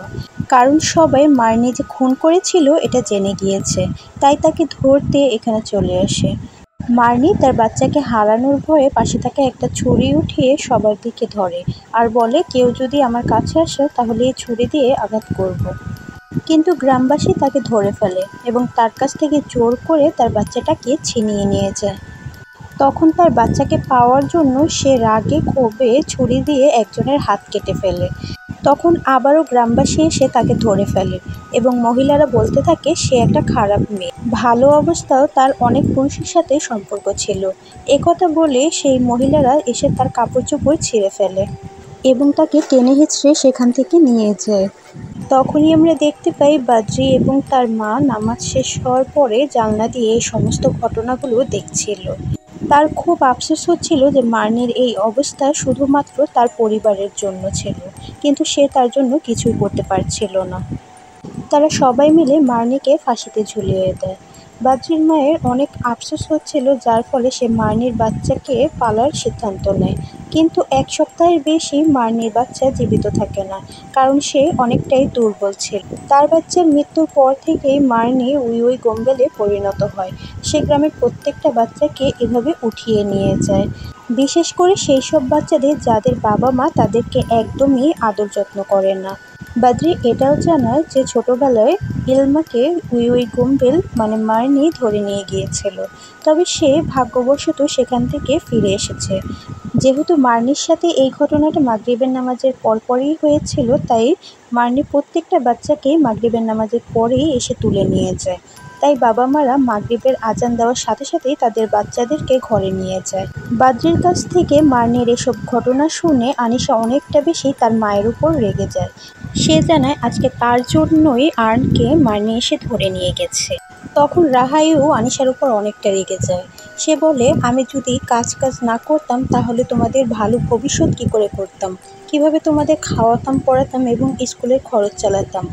কারণ সবাই মার্নি যে খুন করেছিল এটা জেনে গিয়েছে, তাই তাকে ধরতে এখানে চলে আসে। মার্নি তার বাচ্চাকে হারানোর ভয়ে পাশে থাকা একটা ছুরি উঠিয়ে সবার দিকে ধরে আর বলে, কেউ যদি আমার কাছে আসে তাহলে এই ছুরি দিয়ে আঘাত করব। কিন্তু গ্রামবাসী তাকে ধরে ফেলে এবং তার কাছ থেকে জোর করে তার বাচ্চাটাকে ছিনিয়ে নিয়ে যায়। তখন তার বাচ্চাকে পাওয়ার জন্য সে রাগে ক্ষোভে ছুরি দিয়ে একজনের হাত কেটে ফেলে। তখন আবারও গ্রামবাসী এসে তাকে ধরে ফেলে এবং মহিলারা বলতে থাকে সে একটা খারাপ মেয়ে। ভালো অবস্থাও তার অনেক পুরুষের সাথে সম্পর্ক ছিল। একথা বলে সেই মহিলারা এসে তার কাপড় চোপড় ছিঁড়ে ফেলে এবং তাকে টেনে হিঁচড়ে সেখান থেকে নিয়ে যায়। তখনই আমরা দেখতে পাই বদ্রি এবং তার মা নামাজ শেষ হওয়ার পরে জানলা দিয়ে এই সমস্ত ঘটনাগুলো দেখছিল। তার খুব আফসোস হচ্ছিল যে মার্নির এই অবস্থা শুধুমাত্র তার পরিবারের জন্য ছিল, কিন্তু সে তার জন্য কিছুই করতে পারছিল না। তারা সবাই মিলে মার্নিকে ফাঁসিতে ঝুলিয়ে দেয়। বদ্রির মায়ের অনেক আফসোস হচ্ছিল, যার ফলে সে মার্নির বাচ্চাকে পালার সিদ্ধান্ত নেয়। কিন্তু এক সপ্তাহের বেশি মার্নির বাচ্চা জীবিত থাকে না, কারণ সে অনেকটাই দুর্বল ছিল। তার বাচ্চার মৃত্যুর পর থেকেই মার্নি উই গোম্বেলে পরিণত হয়। সে গ্রামের প্রত্যেকটা বাচ্চাকে এভাবে উঠিয়ে নিয়ে যায়, বিশেষ করে সেই সব বাচ্চাদের যাদের বাবা মা তাদেরকে একদমই আদর যত্ন করে না। বদ্রি এটাও জানায় যে ছোটবেলায় ইলমাকে উই গোম্বেল মানে মার্নি ধরে নিয়ে গিয়েছিল, তবে সে ভাগ্যবশত সেখান থেকে ফিরে এসেছে। যেহেতু মার্নির সাথে এই ঘটনাটা মাগরিবের নামাজের পরপরই হয়েছিল, তাই মার্নি প্রত্যেকটা বাচ্চাকে মাগরিবের নামাজের পরেই এসে তুলে নিয়ে যায়। তাই বাবা মারা মাগরিবের আজান দেওয়ার সাথে সাথেই তাদের বাচ্চাদেরকে ঘরে নিয়ে যায়। বদ্রির কাছ থেকে মার্নির এসব ঘটনা শুনে আনিশা অনেকটা বেশি তার মায়ের উপর রেগে যায়। সে জানায় আজকে তার জন্যই আর্নকে মার্নি এসে ধরে নিয়ে গেছে। তখন রাহাইও আনিশার উপর অনেকটা রেগে যায়। সে বলে, আমি যদি কাজ না করতাম তাহলে তোমাদের ভালো ভবিষ্যৎ কী করে করতাম, কিভাবে তোমাদের খাওয়াতাম পড়াতাম এবং স্কুলের খরচ চালাতাম।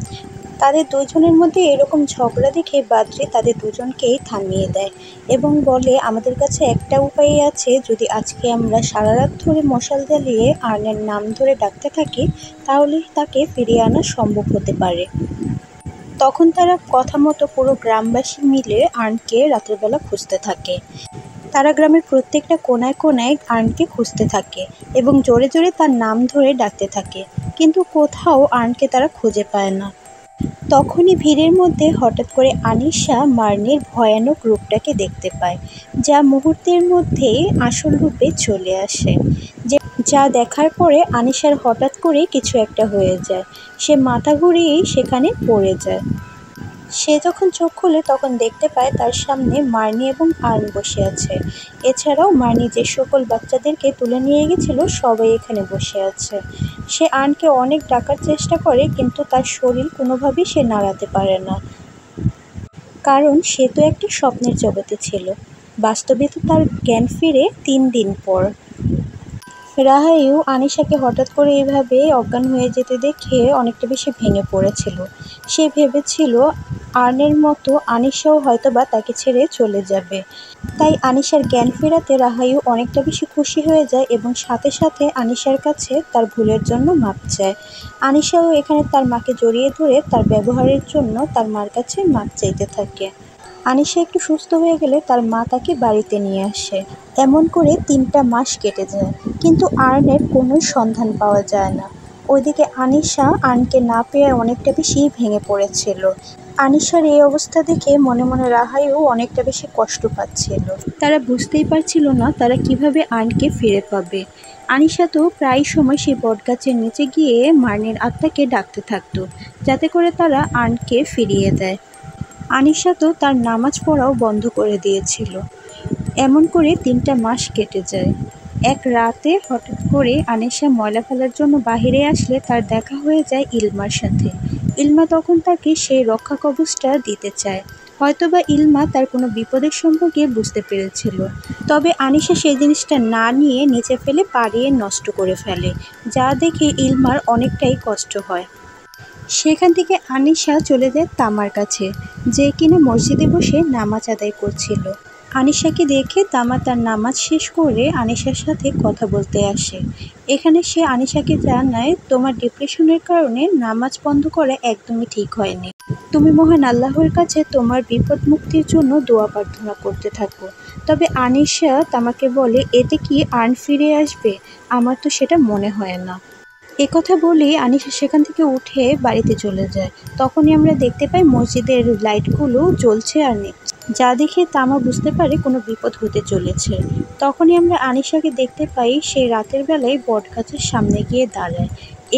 তাদের দুজনের মধ্যে এরকম ঝগড়া দেখে বদ্রি তাদের দুজনকেই থামিয়ে দেয় এবং বলে, আমাদের কাছে একটা উপায় আছে, যদি আজকে আমরা সারা রাত ধরে মশাল জ্বালিয়ে আর্নের নাম ধরে ডাকতে থাকি তাহলে তাকে ফিরিয়ে আনা সম্ভব হতে পারে। তখন তারা কথা মতো পুরো গ্রামবাসী মিলে আর্নকে রাতের বেলা খুঁজতে থাকে। তারা গ্রামের প্রত্যেকটা কোনায় কোনায় আর্নকে খুঁজতে থাকে এবং জোরে জোরে তার নাম ধরে ডাকতে থাকে, কিন্তু কোথাও আর্নকে তারা খুঁজে পায় না। তখনই ভিড়ের মধ্যে হঠাৎ করে আনিশা মার্নির ভয়ানক রূপটাকে দেখতে পায়, যা মুহূর্তের মধ্যেই আসল রূপে চলে আসে। যা দেখার পরে আনিশার হঠাৎ করে কিছু একটা হয়ে যায়, সে মাথা ঘুরিয়েই সেখানে পড়ে যায়। সে যখন চোখ খুলে তখন দেখতে পায় তার সামনে মার্নি এবং আর্ন বসে আছে। এছাড়াও মার্নি যে সকল বাচ্চাদেরকে তুলে নিয়ে গেছিল সবাই এখানে বসে আছে। সে আর্নকে অনেক ডাকার চেষ্টা করে, কিন্তু তার শরীর কোনোভাবেই সে নাড়াতে পারে না, কারণ সে তো একটা স্বপ্নের জগতে ছিল। বাস্তবে তো তার জ্ঞান ফিরে 3 দিন পর। রাহাইউ আনিশাকে হঠাৎ করে এভাবে অজ্ঞান হয়ে যেতে দেখে অনেকটা বেশি ভেঙে পড়েছিল। সে ভেবেছিল আর্নের মতো আনিশাও হয়তোবা তাকে ছেড়ে চলে যাবে। তাই আনিশার জ্ঞান ফেরাতে রাহাইউ অনেকটা বেশি খুশি হয়ে যায় এবং সাথে সাথে আনিশার কাছে তার ভুলের জন্য মাপ চায়। আনিশাও এখানে তার মাকে জড়িয়ে ধরে তার ব্যবহারের জন্য তার মার কাছে মাপ চাইতে থাকে। আনিশা একটু সুস্থ হয়ে গেলে তার মা তাকে বাড়িতে নিয়ে আসে। এমন করে 3টা মাস কেটে যায়, কিন্তু আর্নের কোনো সন্ধান পাওয়া যায় না। ওইদিকে আনিশা আর্নকে না পেয়ে অনেকটা বেশি ভেঙে পড়েছিল। আনিশার এই অবস্থা দেখে মনে মনে রাহাইও অনেকটা বেশি কষ্ট পাচ্ছিল। তারা বুঝতেই পারছিল না তারা কিভাবে আর্নকে ফিরে পাবে। আনিশা তো প্রায় সময় সেই বটগাছের নিচে গিয়ে মার্নির আত্মাকে ডাকতে থাকতো, যাতে করে তারা আর্নকে ফিরিয়ে দেয়। আনিশা তো তার নামাজ পড়াও বন্ধ করে দিয়েছিল। এমন করে 3টা মাস কেটে যায়। এক রাতে হঠাৎ করে আনিশা ময়লা ফেলার জন্য বাহিরে আসলে তার দেখা হয়ে যায় ইলমার সাথে। ইলমা তখন তাকে সেই রক্ষা কবচটা দিতে চায়। হয়তোবা ইলমা তার কোনো বিপদের সম্পর্কে বুঝতে পেরেছিল, তবে আনিশা সেই জিনিসটা না নিয়ে নিচে ফেলে পাড়িয়ে নষ্ট করে ফেলে, যা দেখে ইলমার অনেকটাই কষ্ট হয়। সেখান থেকে আনিশা চলে যায় তামার কাছে, যে কিনা মসজিদে বসে নামাজ আদায় করছিল। আনিশাকে দেখে তামা তার নামাজ শেষ করে আনিশার সাথে কথা বলতে আসে। এখানে সে আনিশাকে জানায়, তোমার ডিপ্রেশনের কারণে নামাজ বন্ধ করা একদমই ঠিক হয়নি। তুমি মহান আল্লাহর কাছে তোমার বিপদ মুক্তির জন্য দোয়া প্রার্থনা করতে থাকো। তবে আনিশা তামাকে বলে, এতে কি আর্ন ফিরে আসবে? আমার তো সেটা মনে হয় না। একথা বলেই আনিশা সেখান থেকে উঠে বাড়িতে চলে যায়। তখনই আমরা দেখতে পাই মসজিদের লাইটগুলো জ্বলছে আর নিচ্ছে, যা দেখে তামা বুঝতে পারে কোনো বিপদ হতে চলেছে। তখনই আমরা আনিশাকে দেখতে পাই সেই রাতের বেলায় বটগাছের সামনে গিয়ে দাঁড়ায়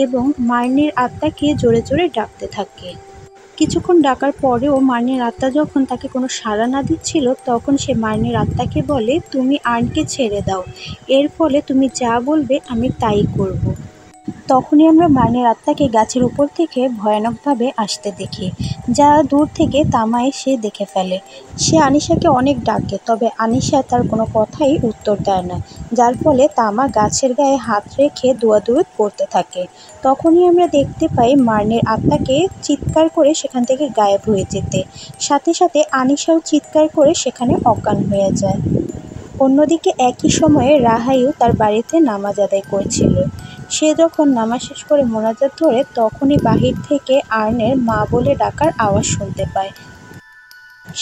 এবং মার্নির আত্মাকে জোরে জোরে ডাকতে থাকে। কিছুক্ষণ ডাকার পরেও মার্নির আত্মা যখন তাকে কোনো সাড়া না দিচ্ছিল, তখন সে মার্নির আত্মাকে বলে, তুমি আর্নকে ছেড়ে দাও, এর ফলে তুমি যা বলবে আমি তাই করব। তখনই আমরা মার্নির আত্মাকে গাছের উপর থেকে ভয়ানকভাবে আসতে দেখি, যা দূর থেকে তামা এসে দেখে ফেলে। সে আনিশাকে অনেক ডাকে, তবে আনিশা তার কোনো কথাই উত্তর দেয় না, যার ফলে তামা গাছের গায়ে হাত রেখে দোয়া-দরুদ পড়তে থাকে। তখনই আমরা দেখতে পাই মার্নির আত্মাকে চিৎকার করে সেখান থেকে গায়েব হয়ে যেতে। সাথে সাথে আনিশাও চিৎকার করে সেখানে অজ্ঞান হয়ে যায়। অন্যদিকে একই সময়ে রাহাইও তার বাড়িতে নামাজ আদায় করছিল। সে যখন নামাজ শেষ করে মোনাজাত ধরে, তখনই বাহির থেকে আর্নের মা বলে ডাকার আওয়াজ শুনতে পায়।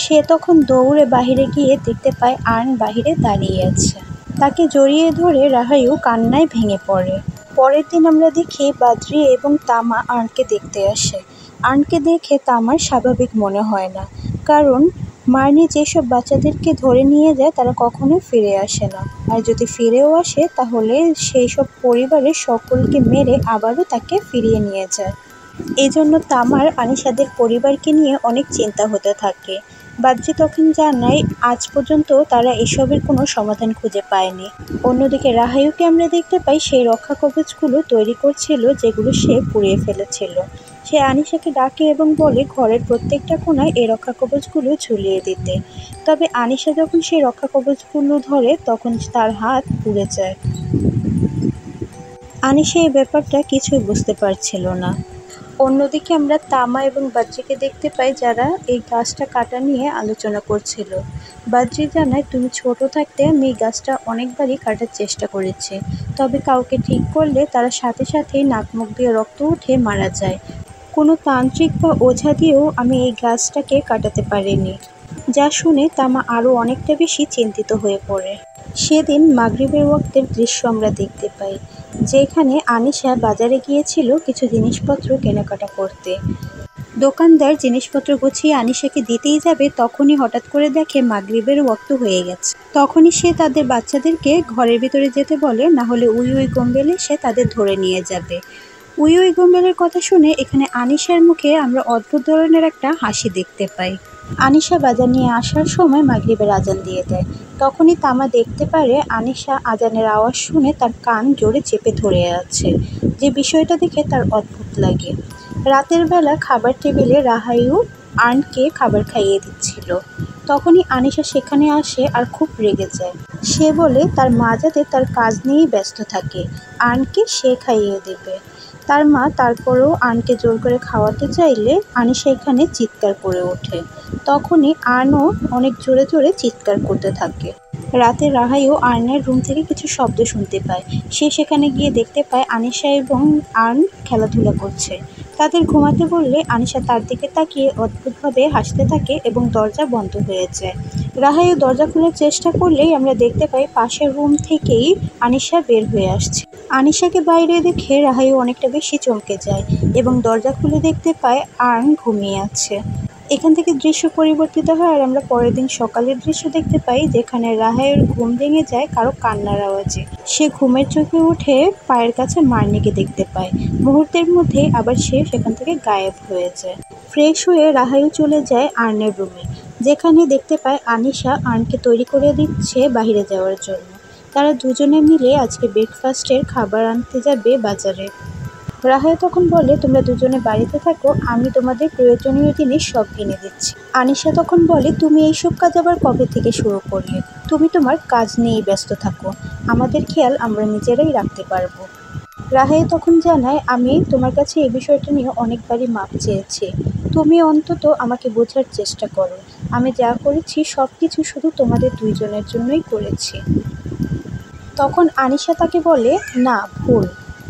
সে তখন দৌড়ে বাহিরে গিয়ে দেখতে পায় আর্ন বাহিরে দাঁড়িয়ে আছে। তাকে জড়িয়ে ধরে রাহাইও কান্নায় ভেঙে পড়ে। পরের দিন আমরা দেখি বাদ্রি এবং তামা আর্নকে দেখতে আসে। আর্নকে দেখে তামার স্বাভাবিক মনে হয় না, কারণ মার্নি যেসব বাচ্চাদেরকে ধরে নিয়ে যায় তারা কখনোই ফিরে আসে না, আর যদি ফিরেও আসে তাহলে সেই সব পরিবারের সকলকে মেরে আবারও তাকে ফিরিয়ে নিয়ে যায়। এই জন্য তামার আনিশাদের পরিবারকে নিয়ে অনেক চিন্তা হতে থাকে। বাদ্রি তখন জানায় আজ পর্যন্ত তারা এসবের কোনো সমাধান খুঁজে পায়নি। অন্যদিকে রাহাইউকে আমরা দেখতে পাই সেই রক্ষা কবচগুলো তৈরি করছিল, যেগুলো সে পুড়িয়ে ফেলেছিল। সে আনিশাকে ডাকে এবং বলে ঘরের প্রত্যেকটা কোণায় এই রক্ষা কবচগুলো ঝুলিয়ে দিতে। তবে আনিশা যখন সেই রক্ষা কবচগুলো ধরে তখন তার হাত পুড়ে যায়। আনিশা এই ব্যাপারটা কিছুই বুঝতে পারছিল না। অন্যদিকে আমরা তামা এবং বাদ্রিকে দেখতে পাই, যারা এই গাছটা কাটা নিয়ে আলোচনা করছিল। বাদ্রি জানায়, তুমি ছোট থাকতে আমি এই গাছটা অনেকবারই কাটার চেষ্টা করেছি, তবে কাউকে ঠিক করলে তারা সাথে সাথেই নাক মুখ দিয়ে রক্ত উঠে মারা যায়। কোনো তান্ত্রিক বা ওঝা দিয়েও আমি এই গাছটাকে কাটাতে পারিনি। যা শুনে তামা আরও অনেকটা বেশি চিন্তিত হয়ে পড়ে। সেদিন মাগরিবের ওয়াক্তের দৃশ্য আমরা দেখতে পাই, যেখানে আনিশা বাজারে গিয়েছিল কিছু জিনিসপত্র কেনাকাটা করতে। দোকানদার জিনিসপত্র গুছিয়ে আনিশাকে দিতেই যাবে, তখনই হঠাৎ করে দেখে মাগরিবের ওয়াক্ত হয়ে গেছে। তখনই সে তাদের বাচ্চাদেরকে ঘরের ভিতরে যেতে বলে, না হলে উই উই কোম্বেল এসে তাদের ধরে নিয়ে যাবে। উই উই গুম্বেলের কথা শুনে এখানে আনিশার মুখে আমরা অদ্ভুত ধরনের একটা হাসি দেখতে পাই। আনিশা বাজার নিয়ে আসার সময় মাগরিবের আজান দিয়ে দেয়। তখনই তামা দেখতে পারে আনিশা আজানের আওয়াজ শুনে তার কান জোরে চেপে ধরে আছে, যে বিষয়টা দেখে তার অদ্ভুত লাগে। রাতের বেলা খাবার টেবিলে রাহায়ু আর্নকে খাবার খাইয়ে দিচ্ছিল। তখনই আনিশা সেখানে আসে আর খুব রেগে যায়। সে বলে তার মা যাতে তার কাজ নিয়েই ব্যস্ত থাকে, আর্নকে সে খাইয়ে দেবে। তার মা তারপরেও আর্নকে জোর করে খাওয়াতে চাইলে আনিশা এখানে চিৎকার করে ওঠে। তখনই আর্নও অনেক জোরে জোরে চিৎকার করতে থাকে। রাতে রাহাইও আর্নের রুম থেকে কিছু শব্দ শুনতে পায়। সে সেখানে গিয়ে দেখতে পায় আনিশা এবং আর্ন খেলাধুলা করছে। তাদের ঘুমাতে বললে আনিশা তার দিকে তাকিয়ে অদ্ভুতভাবে হাসতে থাকে এবং দরজা বন্ধ হয়ে যায়। রাহাইও দরজা খোলার চেষ্টা করলেই আমরা দেখতে পাই পাশের রুম থেকেই আনিশা বের হয়ে আসছে। আনিশাকে বাইরে দেখে রাহাইও অনেকটা বেশি চমকে যায় এবং দরজা খুলে দেখতে পায় আর্ন ঘুমিয়ে আছে। এখান থেকে দৃশ্য পরিবর্তিত হয় আর আমরা পরের দিন সকালের দৃশ্য দেখতে পাই, যেখানে রাহাইয়ের ঘুম ভেঙে যায় কারো কান্নার আওয়াজে। সে ঘুমের চোখে উঠে পায়ের কাছে মার্নিকে দেখতে পায়। মুহূর্তের মধ্যে আবার সে সেখান থেকে গায়েব হয়ে যায়। ফ্রেশ হয়ে রাহাইও চলে যায় আর্নের রুমে, যেখানে দেখতে পায় আনিশা আর্নকে তৈরি করে দিচ্ছে বাইরে যাওয়ার জন্য। তারা দুজনে মিলে আজকে ব্রেকফাস্টের খাবার আনতে যাবে বাজারে। রাহাই তখন বলে, তোমরা দুজনে বাড়িতে থাকো, আমি তোমাদের প্রয়োজনীয় জিনিস সব কিনে দিচ্ছি। আনিশা তখন বলে, তুমি এইসব কাজ আবার কবে থেকে শুরু করলে? তুমি তোমার কাজ নিয়েই ব্যস্ত থাকো, আমাদের খেয়াল আমরা নিজেরাই রাখতে পারবো। রাহাই তখন জানায়, আমি তোমার কাছে এই বিষয়টা নিয়ে অনেকবারই মাপ চেয়েছি, তুমি অন্তত আমাকে বোঝার চেষ্টা করো। আমি যা করেছি সব কিছু শুধু তোমাদের দুইজনের জন্যই করেছি। তখন আনিশা তাকে বলে, না, ভুল,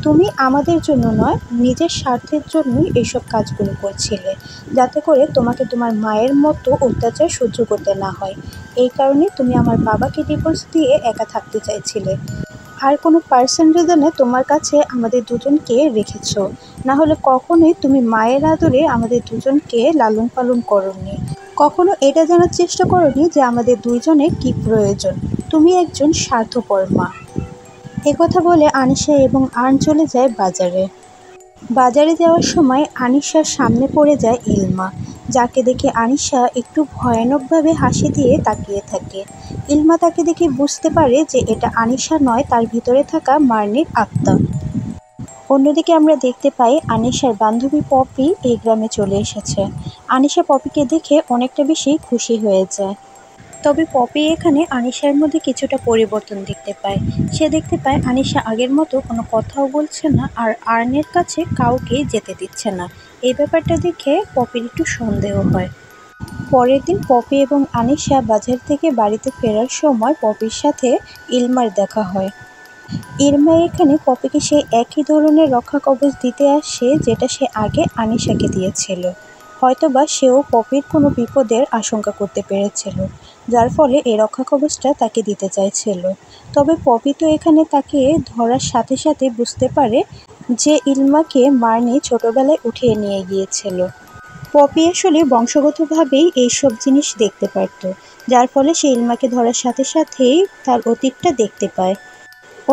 তুমি আমাদের জন্য নয়, নিজের স্বার্থের জন্যই এইসব কাজগুলো করছিলে, যাতে করে তোমাকে তোমার মায়ের মতো অত্যাচার সহ্য করতে না হয়। এই কারণে তুমি আমার বাবাকে ডিভোর্স দিয়ে একা থাকতে চাইছিলে। আর কোনো পার্সন রিজনে তোমার কাছে আমাদের দুজনকে রেখেছ, না হলে কখনোই তুমি মায়ের আদরে আমাদের দুজনকে লালন পালন করোনি। কখনো এটা জানার চেষ্টা করোনি যে আমাদের দুইজনের কী প্রয়োজন। তুমি একজন স্বার্থপর মা। একথা বলে আনিশা এবং আর্ন চলে যায় বাজারে। বাজারে যাওয়ার সময় আনিশার সামনে পড়ে যায় ইলমা, যাকে দেখে আনিশা একটু ভয়ানকভাবে হাসি দিয়ে তাকিয়ে থাকে। ইলমা তাকে দেখে বুঝতে পারে যে এটা আনিশা নয়, তার ভিতরে থাকা মার্নির আত্মা। অন্যদিকে আমরা দেখতে পাই আনিশার বান্ধবী পপি এই গ্রামে চলে এসেছে। আনিশা পপিকে দেখে অনেকটা বেশি খুশি হয়ে যায়। তবে পপি এখানে আনিশার মধ্যে কিছুটা পরিবর্তন দেখতে পায়। সে দেখতে পায় আনিশা আগের মতো কোনো কথাও বলছে না আর আর্নের কাছে কাউকে যেতে দিচ্ছে না। এই ব্যাপারটা দেখে পপির একটু সন্দেহ হয়। পরের দিন পপি এবং আনিশা বাজার থেকে বাড়িতে ফেরার সময় পপির সাথে ইলমার দেখা হয়। ইলমা এখানে পপিকে সেই একই ধরনের রক্ষা কবচ দিতে আসে যেটা সে আগে আনিশাকে দিয়েছিল। হয়তোবা সেও পপির কোনো বিপদের আশঙ্কা করতে পেরেছিল, যার ফলে এই রক্ষা কবচটা তাকে দিতে চাইছিল। তবে পপি তো এখানে তাকে ধরার সাথে সাথে বুঝতে পারে যে ইলমাকে মার্নি ছোটবেলায় উঠিয়ে নিয়ে গিয়েছিল। পপি আসলে বংশগতভাবেই এইসব জিনিস দেখতে পারত, যার ফলে সে ইলমাকে ধরার সাথে সাথেই তার অতীতটা দেখতে পায়।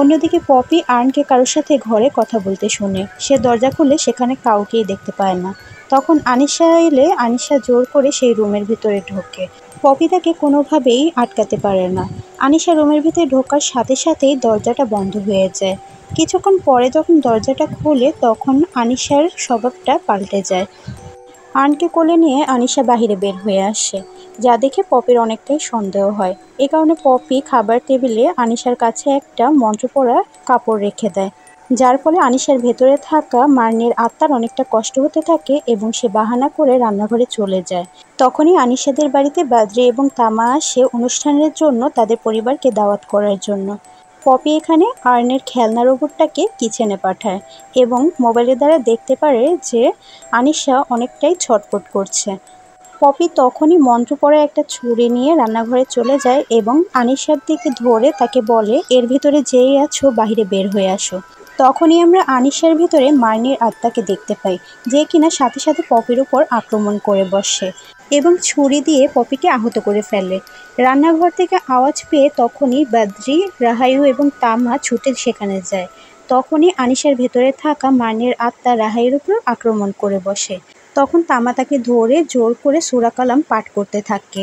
অন্যদিকে পপি আর্নকে কারোর সাথে ঘরে কথা বলতে শোনে। সে দরজা খুলে সেখানে কাউকেই দেখতে পায় না। তখন আনিশা এলে আনিশা জোর করে সেই রুমের ভিতরে ঢোকে। পপি তাকে কোনোভাবেই আটকাতে পারে না। আনিশা রুমের ভিতরে ঢোকার সাথে সাথেই দরজাটা বন্ধ হয়ে যায়। কিছুক্ষণ পরে যখন দরজাটা খোলে তখন আনিশার স্বভাবটা পাল্টে যায়। আর্নকে কোলে নিয়ে আনিশা বাহিরে বের হয়ে আসে, যা দেখে পপির অনেকটাই সন্দেহ হয়। এ কারণে পপি খাবার টেবিলে আনিশার কাছে একটা মন্ত্র পড়া কাপড় রেখে দেয়, যার ফলে আনিশার ভেতরে থাকা মার্নির আত্মার অনেকটা কষ্ট হতে থাকে এবং সে বাহানা করে রান্নাঘরে চলে যায়। তখনই আনিশাদের বাড়িতে বাদ্রি এবং তামা আসে অনুষ্ঠানের জন্য তাদের পরিবারকে দাওয়াত করার জন্য। পপি এখানে আর্নের খেলনা রোবটটাকে কিচেনে পাঠায় এবং মোবাইলের দ্বারা দেখতে পারে যে আনিশা অনেকটাই ছটফট করছে। পপি তখনই মন্ত্র পড়া একটা ছুরি নিয়ে রান্নাঘরে চলে যায় এবং আনিশার দিকে ধরে তাকে বলে, এর ভিতরে যেই আছো বাহিরে বের হয়ে আসো। তখনই আমরা আনিশার ভিতরে মার্নির আত্মাকে দেখতে পাই, যে কিনা সাথে সাথে পপির উপর আক্রমণ করে বসে এবং ছুরি দিয়ে পপিকে আহত করে ফেলে। রান্নাঘর থেকে আওয়াজ পেয়ে তখনই বাদ্রি, রাহায়ু এবং তামা ছুটে সেখানে যায়। তখনই আনিশার ভেতরে থাকা মানির আত্মা রাহাইয়ের উপর আক্রমণ করে বসে। তখন তামা তাকে ধরে জোর করে সূরা কালাম পাঠ করতে থাকে।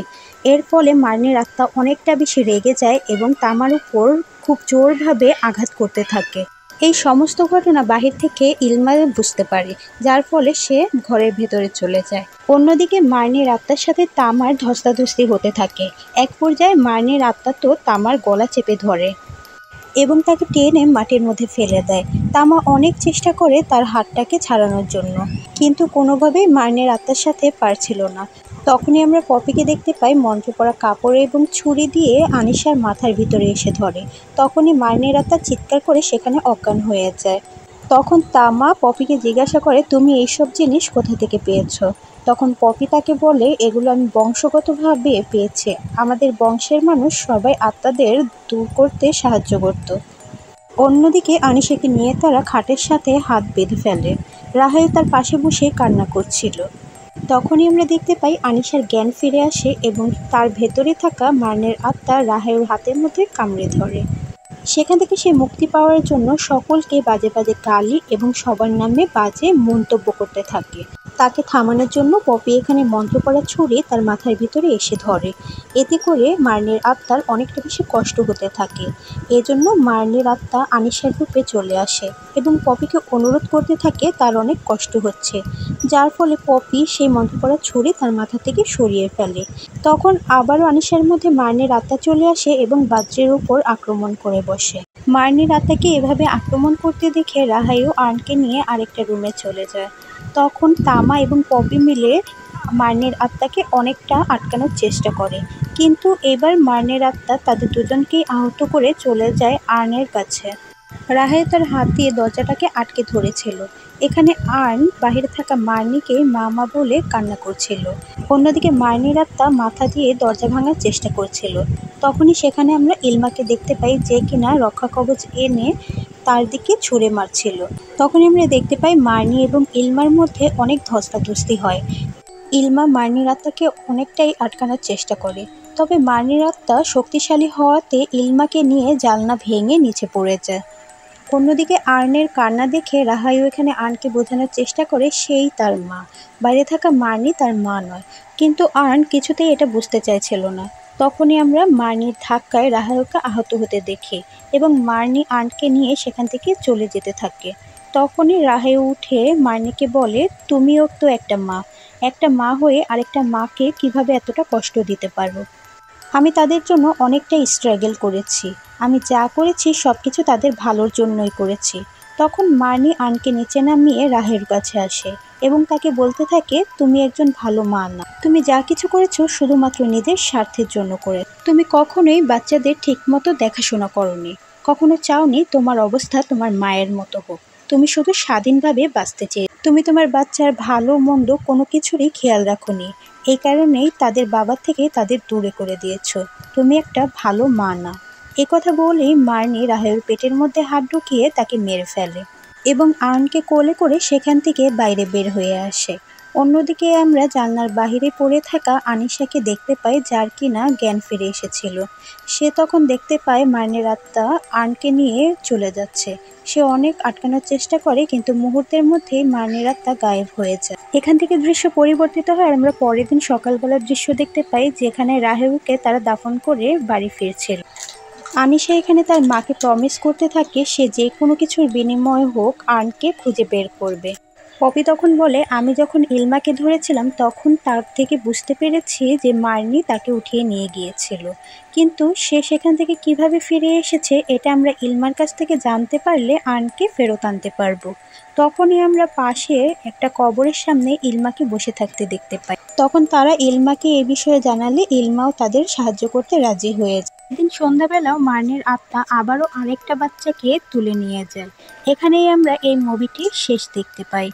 এর ফলে মানির আত্মা অনেকটা বেশি রেগে যায় এবং তামার উপর খুব জোরভাবে আঘাত করতে থাকে। এই সমস্ত ঘটনা বাহির থেকে ইলমা বুঝতে পারে, যার ফলে সে ঘরের ভেতরে চলে যায়। অন্যদিকে মার্নির আত্মার সাথে তামার ধস্তাধস্তি হতে থাকে। এক পর্যায়ে মার্নির আত্মা তো তামার গলা চেপে ধরে এবং তাকে টেনে মাটির মধ্যে ফেলে দেয়। তামা অনেক চেষ্টা করে তার হাতটাকে ছাড়ানোর জন্য, কিন্তু কোনোভাবেই মার্নির আত্মার সাথে পারছিল না। তখনই আমরা পপিকে দেখতে পাই মন্ত্র পড়া কাপড় এবং ছুরি দিয়ে আনিশার মাথার ভিতরে এসে ধরে। তখনই মার্নির আত্মা চিৎকার করে সেখানে অজ্ঞান হয়ে যায়। তখন তামা পপিকে জিজ্ঞাসা করে, তুমি এইসব জিনিস কোথা থেকে পেয়েছো? তখন পপি তাকে বলে, এগুলো আমি বংশগতভাবে পেয়েছি। আমাদের বংশের মানুষ সবাই আত্মাদের দূর করতে সাহায্য করত। অন্যদিকে আনিশাকে নিয়ে তারা খাটের সাথে হাত বেঁধে ফেলে। রাহাইল তার পাশে বসে কান্না করছিল। তখনই আমরা দেখতে পাই আনিশার জ্ঞান ফিরে আসে এবং তার ভেতরে থাকা মার্নের আত্মা রাহাইল হাতের মধ্যে কামড়ে ধরে। সেখান থেকে সে মুক্তি পাওয়ার জন্য সকলকে বাজে বাজে গালি এবং সবার নামে বাজে মন্তব্য করতে থাকে। তাকে থামানোর জন্য পপি এখানে মন্ত্র পড়া ছুরি তার মাথার ভিতরে এসে ধরে। এতে করে মার্নের আত্মার অনেকটা বেশি কষ্ট হতে থাকে। এজন্য মার্নের আত্মা আনিশার রূপে চলে আসে এবং পপিকে অনুরোধ করতে থাকে তার অনেক কষ্ট হচ্ছে, যার ফলে পপি সেই মন্ত্র পড়া ছুরি তার মাথা থেকে সরিয়ে ফেলে। তখন আবারও আনিশার মধ্যে মার্নের আত্মা চলে আসে এবং বাদ্রের উপর আক্রমণ করে বসে। মার্নির আত্মাকে এভাবে আক্রমণ করতে দেখে রাহাইও আর্নকে নিয়ে আরেকটা রুমে চলে যায়। তখন তামা এবং পপি মিলে মার্নির আত্মাকে অনেকটা আটকানোর চেষ্টা করে, কিন্তু এবার মার্নির আত্মা তাদের দুজনকেই আহত করে চলে যায় আর্নের কাছে। রাহাই তার হাত দিয়ে দরজাটাকে আটকে ধরেছিল। এখানে আর্ন বাহিরে থাকা মার্নিকে মামা বলে কান্না করছিল। অন্যদিকে মার্নির আত্মা মাথা দিয়ে দরজা ভাঙার চেষ্টা করছিল। তখনই সেখানে আমরা ইলমাকে দেখতে পাই, যে কিনা রক্ষা কবচ এনে তার দিকে ছুঁড়ে মারছিল। তখনই আমরা দেখতে পাই মার্নি এবং ইলমার মধ্যে অনেক ধস্তাধস্তি হয়। ইলমা মার্নির আত্মাকে অনেকটাই আটকানোর চেষ্টা করে, তবে মার্নির আত্মা শক্তিশালী হওয়াতে ইলমাকে নিয়ে জানলা ভেঙে নিচে পড়ে যায়। অন্যদিকে আর্নের কান্না দেখে রাহাইও এখানে আর্নকে বোঝানোর চেষ্টা করে সেই তার মা, বাইরে থাকা মার্নি তার মা নয়। কিন্তু আর্ন কিছুতেই এটা বুঝতে চাইছিল না। তখনই আমরা মার্নির ধাক্কায় রাহাইওকে আহত হতে দেখি এবং মার্নি আর্নকে নিয়ে সেখান থেকে চলে যেতে থাকে। তখনই রাহাইও উঠে মার্নিকে বলে, তুমিও তো একটা মা হয়ে আরেকটা মাকে কিভাবে এতটা কষ্ট দিতে পারো? আমি তাদের জন্য অনেকটাই স্ট্রাগল করেছি। আমি যা করেছি সব কিছু তাদের ভালোর জন্যই করেছি। তখন মার্নি আর্নকে নিচে নামিয়ে রাহের কাছে আসে এবং তাকে বলতে থাকে, তুমি একজন ভালো মা না। তুমি যা কিছু করেছো শুধুমাত্র নিজের স্বার্থের জন্য করে। তুমি কখনোই বাচ্চাদের ঠিকমতো দেখাশোনা করোনি, কখনো চাওনি তোমার অবস্থা তোমার মায়ের মতো হোক। তুমি শুধু স্বাধীনভাবে বাঁচতে চেয়ে, তুমি তোমার বাচ্চার ভালো মন্দ কোনো কিছুরই খেয়াল রাখোনি। এই কারণেই তাদের বাবার থেকে তাদের দূরে করে দিয়েছো। তুমি একটা ভালো মা না। এ কথা বলেই মার্নি রাহের পেটের মধ্যে হাত ঢুকিয়ে তাকে মেরে ফেলে এবং আর্নকে কোলে করে সেখান থেকে বাইরে বের হয়ে আসে। অন্যদিকে আমরা জানলার বাহিরে পড়ে থাকা আনিশাকে দেখতে পাই, যার কিনা জ্ঞান ফিরে এসেছিল। সে তখন দেখতে পায় মার্নির আত্মা আর্নকে নিয়ে চলে যাচ্ছে। সে অনেক আটকানোর চেষ্টা করে, কিন্তু মুহূর্তের মধ্যেই মার্নির আত্মা গায়েব হয়ে যায়। এখান থেকে দৃশ্য পরিবর্তিত হয়। আমরা পরের দিন সকালবেলার দৃশ্য দেখতে পাই, যেখানে রাহেউকে তারা দাফন করে বাড়ি ফিরছিল। আনিশা এখানে তার মাকে প্রমিস করতে থাকে সে যে কোনো কিছুর বিনিময়ে হোক আর্নকে খুঁজে বের করবে। পপি তখন বলে, আমি যখন ইলমাকে ধরেছিলাম তখন তার থেকে বুঝতে পেরেছি যে মার্নি তাকে উঠিয়ে নিয়ে গিয়েছিল, কিন্তু সে সেখান থেকে কিভাবে ফিরে এসেছে এটা আমরা ইলমার কাছ থেকে জানতে পারলে আর্নকে ফেরত আনতে পারবো। তখনই আমরা পাশে একটা কবরের সামনে ইলমাকে বসে থাকতে দেখতে পাই। তখন তারা ইলমাকে এ বিষয়ে জানালে ইলমাও তাদের সাহায্য করতে রাজি হয়ে যায়। একদিন সন্ধ্যাবেলাও মার্নির আত্মা আবারও আরেকটা বাচ্চাকে তুলে নিয়ে যায়। এখানেই আমরা এই মুভিটির শেষ দেখতে পাই।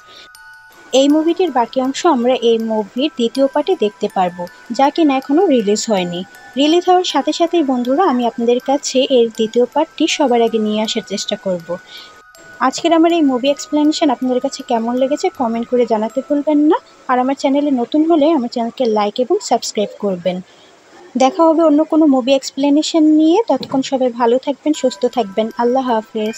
এই মুভিটির বাকি অংশ আমরা এই মুভির দ্বিতীয় পার্টে দেখতে পারবো, যা কিনা এখনো রিলিজ হয়নি। রিলিজ হওয়ার সাথে সাথেই বন্ধুরা আমি আপনাদের কাছে এর দ্বিতীয় পার্টটি সবার আগে নিয়ে আসার চেষ্টা করব। আজকের আমার এই মুভি এক্সপ্লেনেশন আপনাদের কাছে কেমন লেগেছে কমেন্ট করে জানাতে ভুলবেন না। আর আমার চ্যানেলে নতুন হলে আমার চ্যানেলকে লাইক এবং সাবস্ক্রাইব করবেন। দেখা হবে অন্য কোনো মুভি এক্সপ্লেনেশন নিয়ে। ততক্ষণ সবাই ভালো থাকবেন, সুস্থ থাকবেন। আল্লাহ হাফেজ।